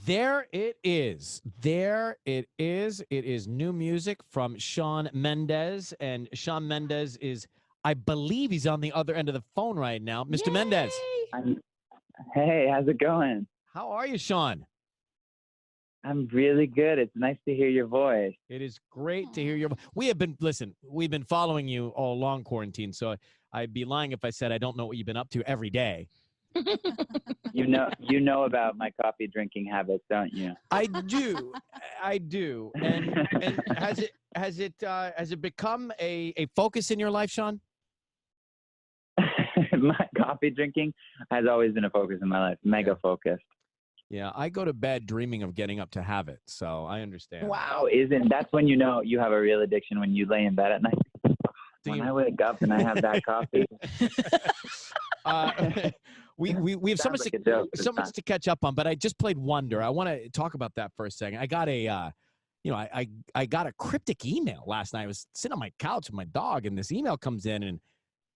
There it is. There it is. It is new music from Shawn Mendes. And Shawn Mendes is, I believe he's on the other end of the phone right now. Mr. Yay! Mendes. Hey, how's it going? How are you, Shawn? I'm really good. It's nice to hear your voice. It is great to hear your voice. We've been following you all along quarantine, so I'd be lying if I said I don't know what you've been up to every day. You know about my coffee drinking habits, don't you? I do. And has it become a focus in your life, Shawn? My coffee drinking has always been a focus in my life. Mega focused. Yeah, I go to bed dreaming of getting up to have it, so I understand. Wow, that's when you know you have a real addiction, when you lay in bed at night. When I wake up and I have that coffee. We have so much to catch up on, but I just played Wonder. I want to talk about that for a second. I got I got a cryptic email last night. I was sitting on my couch with my dog, and this email comes in, and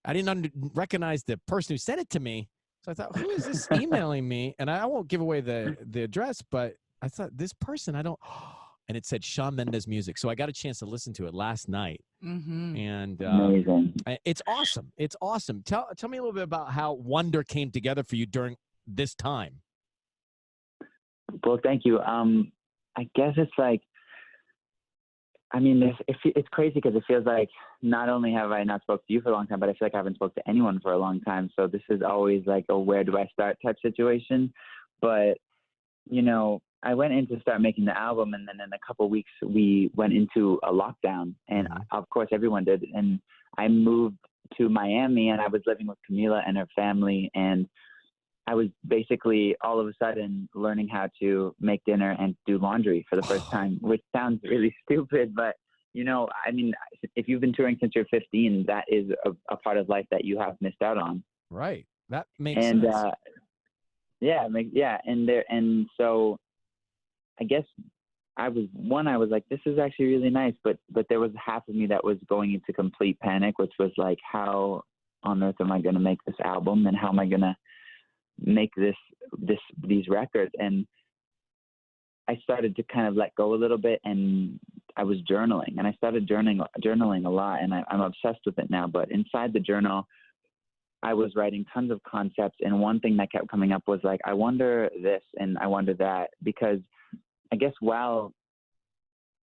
I didn't recognize the person who sent it to me. So I thought, who is this emailing me? And I won't give away the address, but I thought, this person, I don't. And it said Shawn Mendes music. So I got a chance to listen to it last night. Mm-hmm. And amazing. It's awesome. It's awesome. Tell me a little bit about how Wonder came together for you during this time. Well, thank you. I guess it's like, it's crazy because it feels like not only have I not spoke to you for a long time, but I feel like I haven't spoke to anyone for a long time. So this is always like a where do I start type situation. But, I went in to start making the album, and then in a couple of weeks we went into a lockdown, and of course everyone did. And I moved to Miami, and I was living with Camila and her family, and I was basically all of a sudden learning how to make dinner and do laundry for the first time, which sounds really stupid, but if you've been touring since you're 15, that is a part of life that you have missed out on. Right. That makes sense. And so I guess I was like, this is actually really nice, but there was half of me that was going into complete panic, which was like, how on earth am I going to make this album, and how am I going to make these records? And I started to kind of let go a little bit, and I was journaling, and I started journaling a lot, and I'm obsessed with it now. But inside the journal, I was writing tons of concepts, and one thing that kept coming up was like, I wonder this and I wonder that, because I guess while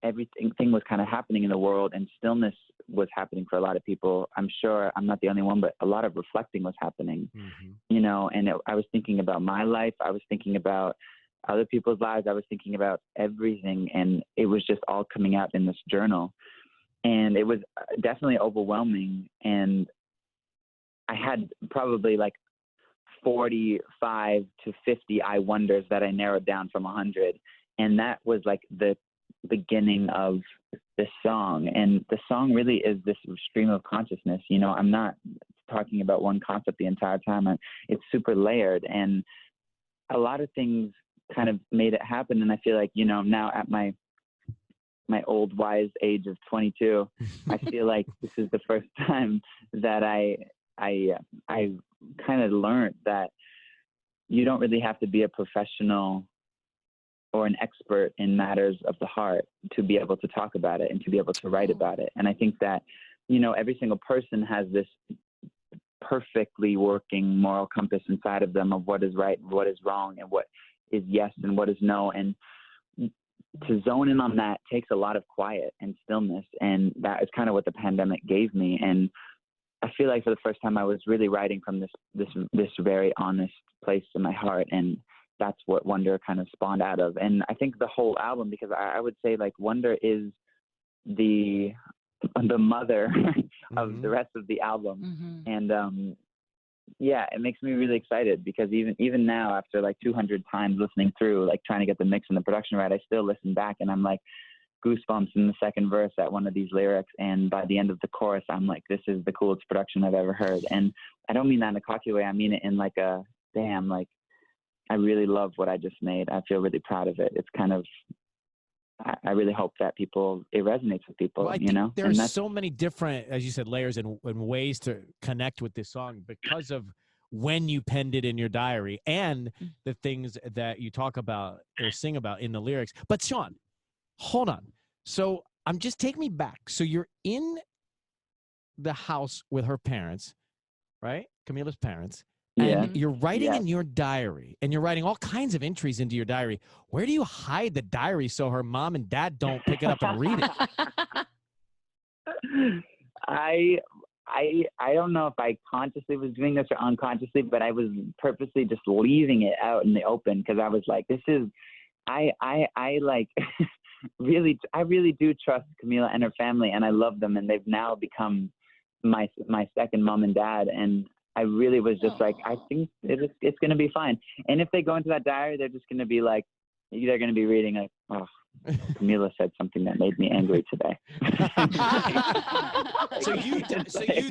everything was kind of happening in the world and stillness was happening for a lot of people, I'm sure I'm not the only one, but a lot of reflecting was happening, I was thinking about my life. I was thinking about other people's lives. I was thinking about everything, and it was just all coming out in this journal, and it was definitely overwhelming. And I had probably like 45 to 50 I wonders that I narrowed down from 100. And that was like the beginning of this song. And the song really is this stream of consciousness. I'm not talking about one concept the entire time. It's super layered, and a lot of things kind of made it happen. And I feel like, now at my old wise age of 22, I feel like this is the first time that I kind of learned that you don't really have to be a professional or an expert in matters of the heart to be able to talk about it and to be able to write about it. And I think that, every single person has this perfectly working moral compass inside of them of what is right and what is wrong and what is yes and what is no. And to zone in on that takes a lot of quiet and stillness. And that is kind of what the pandemic gave me. And I feel like for the first time I was really writing from this very honest place in my heart. And that's what Wonder kind of spawned out of. And I think the whole album, because I would say like Wonder is the mother of the rest of the album. And it makes me really excited, because even now, after like 200 times listening through, like trying to get the mix and the production right, I still listen back and I'm like goosebumps in the second verse at one of these lyrics. And by the end of the chorus, I'm like, this is the coolest production I've ever heard. And I don't mean that in a cocky way. I mean it in like a, damn, like, I really love what I just made. I feel really proud of it. It's kind of, I really hope that it resonates with people, well, I think there's so many different, as you said, layers and ways to connect with this song because of when you penned it in your diary and the things that you talk about or sing about in the lyrics. But Shawn, hold on. So take me back. So you're in the house with her parents, right? Camila's parents. And you're writing in your diary, and you're writing all kinds of entries into your diary. Where do you hide the diary so her mom and dad don't pick it up and read it? I don't know if I consciously was doing this or unconsciously, but I was purposely just leaving it out in the open because I was like, this is, I like I really do trust Camila and her family, and I love them, and they've now become my second mom and dad, and I really was just like, I think it's going to be fine. And if they go into that diary, they're just going to be like, they're going to be reading like, oh, Camila said something that made me angry today. So you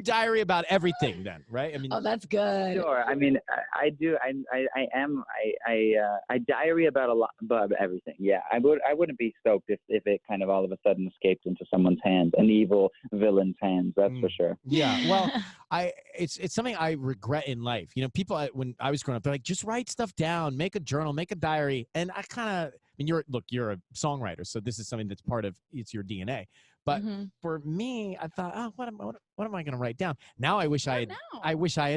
diary about everything then, right? I mean, oh, that's good. Sure. I mean, I do. I diary about a lot, about everything. Yeah, I wouldn't be stoked if it kind of all of a sudden escaped into someone's hands, an evil villain's hands. That's for sure. Yeah. Well, it's something I regret in life. You know, people when I was growing up, they're like, just write stuff down, make a journal, make a diary, and I kind of. I mean, you're a songwriter, so this is something that's it's your DNA. But for me, I thought, oh, what am I going to write down? Now I wish I had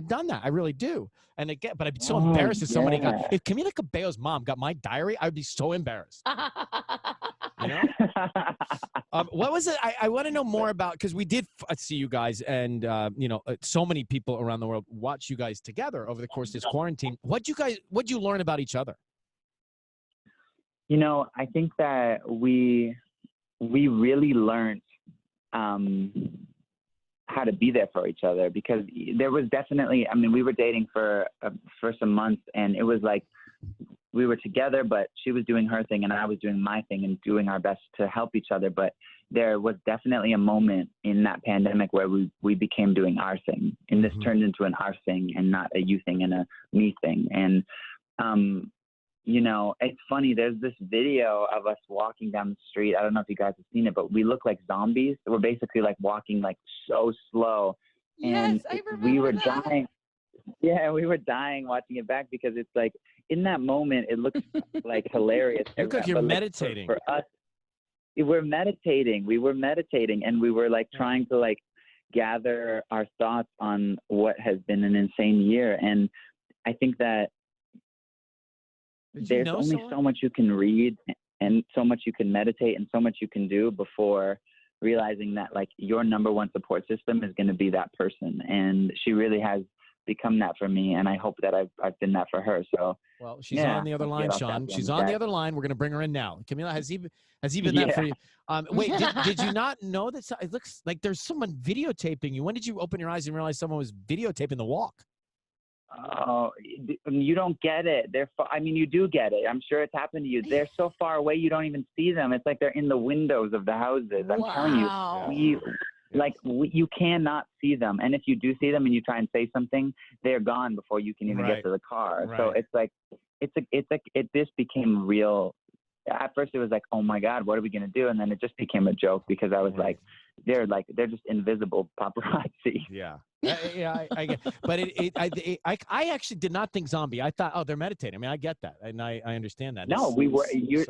done that. I really do. And again, but I'd be so embarrassed if somebody if Camila Cabello's mom got my diary, I would be so embarrassed. You know? What was it? I want to know more about, because we did see you guys, and so many people around the world watch you guys together over the course of this quarantine. What'd you learn about each other? You know, I think that we really learned how to be there for each other, because there was definitely, I mean, we were dating for some months, and it was like we were together, but she was doing her thing and I was doing my thing and doing our best to help each other. But there was definitely a moment in that pandemic where we became doing our thing, and this turned into an our thing and not a you thing and a me thing. And you know, it's funny, there's this video of us walking down the street. I don't know if you guys have seen it, but we look like zombies. We're basically like walking like so slow. Yes, I remember we were that. dying. Yeah, we were dying watching it back, because it's like in that moment, it looks like hilarious. You look like you're meditating. For us, we were meditating, and we were like trying to like gather our thoughts on what has been an insane year. And I think that there's only so much you can read and so much you can meditate and so much you can do before realizing that like your number one support system is going to be that person. And she really has become that for me, and I hope that I've been that for her. So well, she's on the other line, Shawn. She's on the other line. We're going to bring her in now. Camila, has he been that for you? Wait, did you not know that it looks like there's someone videotaping you? When did you open your eyes and realize someone was videotaping the walk? Oh, you don't get it. I mean, you do get it. I'm sure it's happened to you. They're so far away, you don't even see them. It's like they're in the windows of the houses. I'm telling you, you cannot see them. And if you do see them and you try and say something, they're gone before you can even get to the car. Right. So it's like, this became real. At first it was like, oh my God, what are we going to do? And then it just became a joke, because I was like, they're just invisible paparazzi. Yeah. I get, but I actually did not think zombie. I thought, oh, they're meditating. I mean, I get that, and I understand that. No,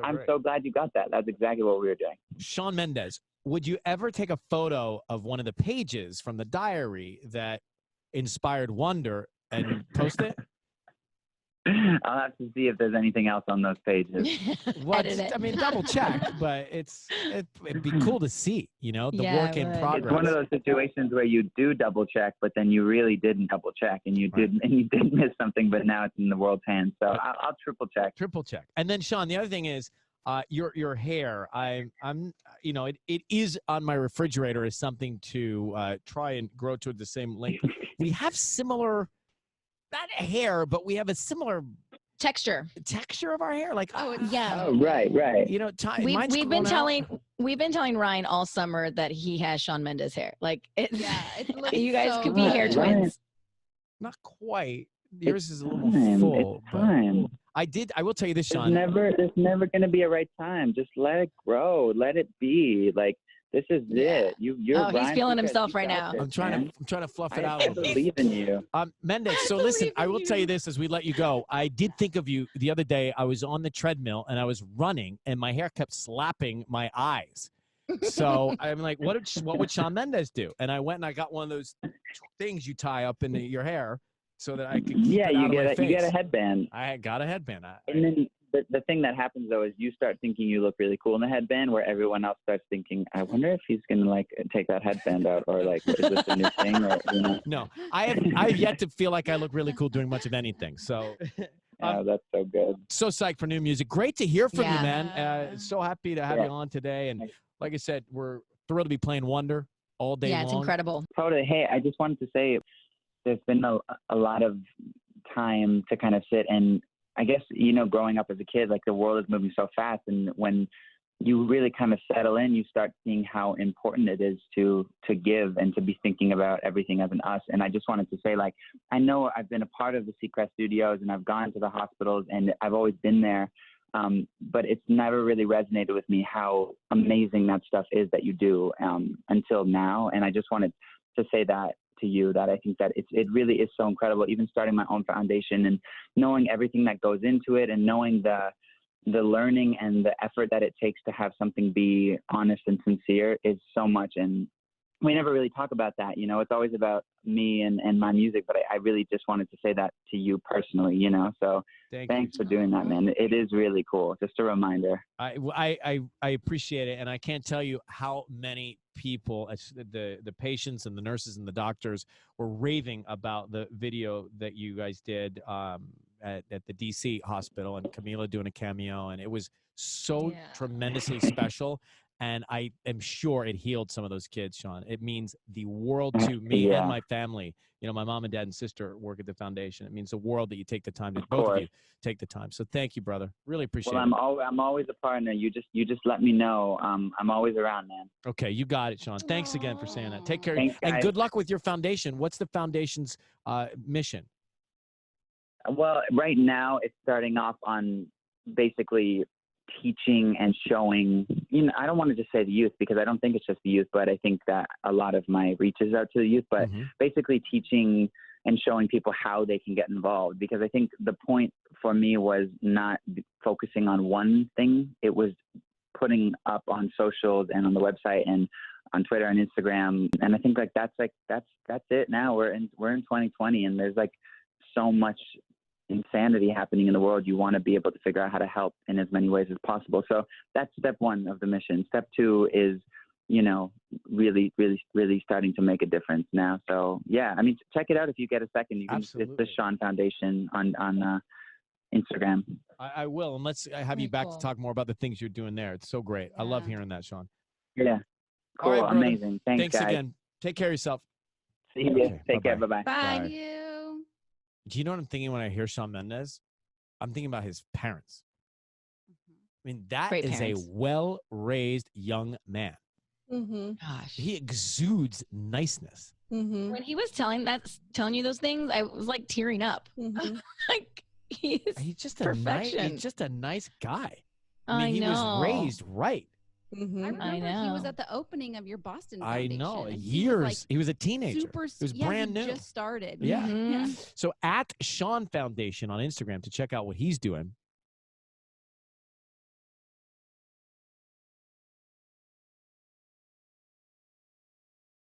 I'm so glad you got that. That's exactly what we were doing. Shawn Mendes, would you ever take a photo of one of the pages from the diary that inspired Wonder and post it? I'll have to see if there's anything else on those pages. I mean, double check, but it'd be cool to see, the work in progress. It's one of those situations where you do double check, but then you really didn't double check, and you did miss something, but now it's in the world's hands. So I'll triple check. Triple check. And then Shawn, the other thing is your hair. It is on my refrigerator as something to try and grow to the same length. We have similar. Not hair, but we have a similar texture of our hair. Like, yeah. Oh, right. We've been telling Ryan all summer that he has Shawn Mendes hair. Like, you guys could be hair twins. Not quite. Yours is a little more full. It's time. I will tell you this, Shawn. There's never going to be a right time. Just let it grow. Let it be. Like, This is it. You're Oh, he's feeling himself right now. I'm trying to fluff it out a I little bit. believe in you. Mendes, so listen, I will tell you this as we let you go. I did think of you the other day. I was on the treadmill and I was running and my hair kept slapping my eyes. So I'm like, what would Shawn Mendes do? And I went and I got one of those things you tie up in your hair so that I could keep it out of my face. You get a headband. I got a headband. And then the thing that happens, though, is you start thinking you look really cool in the headband, where everyone else starts thinking, I wonder if he's going to, like, take that headband out, or, like, is this a new thing? Or, you know? No, I have yet to feel like I look really cool doing much of anything. So that's so good. So psyched for new music. Great to hear from you, man. So happy to have you on today. And like I said, we're thrilled to be playing Wonder all day long. Yeah, it's incredible. Totally. Hey, I just wanted to say there's been a lot of time to kind of sit and, I guess, you know, growing up as a kid, like the world is moving so fast. And when you really kind of settle in, you start seeing how important it is to give and to be thinking about everything as an us. And I just wanted to say, like, I know I've been a part of the Seacrest studios and I've gone to the hospitals and I've always been there. But it's never really resonated with me how amazing that stuff is that you do until now. And I just wanted to say that to you, that I think that it really is so incredible, even starting my own foundation and knowing everything that goes into it and knowing the learning and the effort that it takes to have something be honest and sincere is so much. And we never really talk about that, you know, it's always about me and my music, but I really just wanted to say that to you personally, you know, so thanks for doing that, man. It is really cool. Just a reminder. I appreciate it. And I can't tell you how many people, the patients and the nurses and the doctors were raving about the video that you guys did at the DC hospital and Camila doing a cameo. And it was so tremendously special. And I am sure it healed some of those kids, Shawn. It means the world to me and my family. You know, my mom and dad and sister work at the foundation. It means the world that you take the time to both of you take the time. So thank you, brother. Really appreciate it. I'm always a partner. You just let me know. I'm always around, man. Okay, you got it, Shawn. Thanks again for saying that. Take care. And good luck with your foundation. What's the foundation's mission? Well, right now it's starting off on basically teaching and showing, you know, I don't want to just say the youth because I don't think it's just the youth, but I think that a lot of my reach is out to the youth, but basically teaching and showing people how they can get involved, because I think the point for me was not focusing on one thing. It was putting up on socials and on the website and on Twitter and Instagram. And I think that's it now. We're in 2020 and there's like so much insanity happening in the world. You want to be able to figure out how to help in as many ways as possible. So that's step one of the mission. Step two is, you know, really starting to make a difference now. So yeah, I mean, check it out if you get a second. You can, it's the Shawn Foundation on Instagram. I will, and let's have you back to talk more about the things you're doing there. It's so great. I love hearing that, Shawn. Yeah, cool, right, amazing. Thanks guys. Again. Take care of yourself. See you. Okay, take care. Bye-bye. Bye. You. Do you know what I'm thinking when I hear Shawn Mendes? I'm thinking about his parents. I mean, that Great is parents. a well-raised young man. Gosh. He exudes niceness. When he was telling you those things, I was like tearing up. Like he's just perfection. He's just a nice guy. I mean, I he know. was raised right. I remember he was at the opening of your Boston Foundation. I know. And Years. He was a teenager. Super, he was brand new. Just started. Yeah. So at Shawn Foundation on Instagram to check out what he's doing.